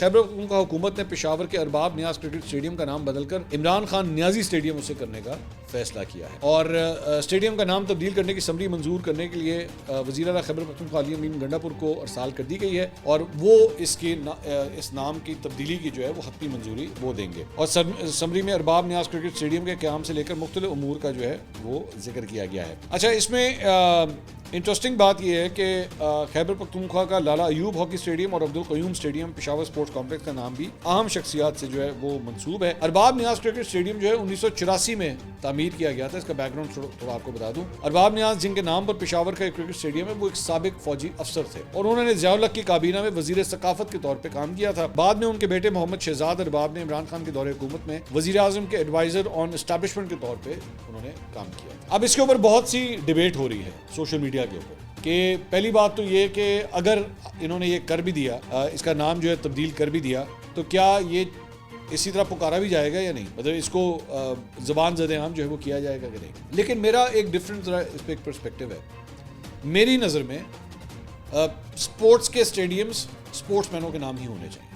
خیبر پختونخوا حکومت نے پشاور کے ارباب نیاز کرکٹ اسٹیڈیم کا نام بدل کر عمران خان نیازی اسٹیڈیم اسے کرنے کا فیصلہ کیا ہے، اور اسٹیڈیم کا نام تبدیل کرنے کی سمری منظور کرنے کے لیے وزیر اعلیٰ خیبر پختونخوا علی امین گنڈا پور کو ارسال کر دی گئی ہے، اور وہ اس نام کی تبدیلی کی جو ہے وہ حتمی منظوری وہ دیں گے، اور سمری میں ارباب نیاز کرکٹ اسٹیڈیم کے قیام سے لے کر مختلف امور کا جو ہے وہ ذکر کیا گیا ہے۔ اچھا، اس میں انٹرسٹنگ بات یہ ہے کہ خیبر پختونخوا کا لالا ایوب ہاکی اسٹیڈیم اور Abdul Qayyum stadium Peshawar sports complex کا نام بھی اہم شخصیات سے جو ہے وہ منسوب ہے۔ ارباب نیاز کرکٹ اسٹیڈیم جو ہے 1984 میں تعمیر کیا گیا تھا۔ اس کا بیک گراؤنڈ تھوڑا آپ کو بتا دوں، ارباب نیاز جن کے نام پر پشاور کا ایک کرکٹ اسٹیڈیم ہے، وہ ایک سابق فوجی افسر تھے، اور انہوں نے ضیاء الحق کی کابینہ میں وزیر ثقافت کے طور پہ کام کیا تھا۔ بعد میں ان کے بیٹے محمد شہزاد ارباب نے عمران خان کے دور حکومت میں وزیر اعظم کے ایڈوائزر آن اسٹیبلشمنٹ کے طور پہ انہوں نے کام کیا۔ اب اس کے اوپر بہت سی ڈیبیٹ ہو رہی ہے سوشل میڈیا کے اوپر، کہ پہلی بات تو یہ کہ اگر انہوں نے یہ کر بھی دیا، اس کا نام جو ہے تبدیل کر بھی دیا، تو کیا یہ اسی طرح پکارا بھی جائے گا یا نہیں؟ مطلب اس کو زبان زد عام جو ہے وہ کیا جائے گا کہ نہیں؟ لیکن میرا ایک ڈفرینٹ اس پہ ایک پرسپیکٹیو ہے۔ میری نظر میں اسپورٹس کے اسٹیڈیمز اسپورٹس مینوں کے نام ہی ہونے چاہیے۔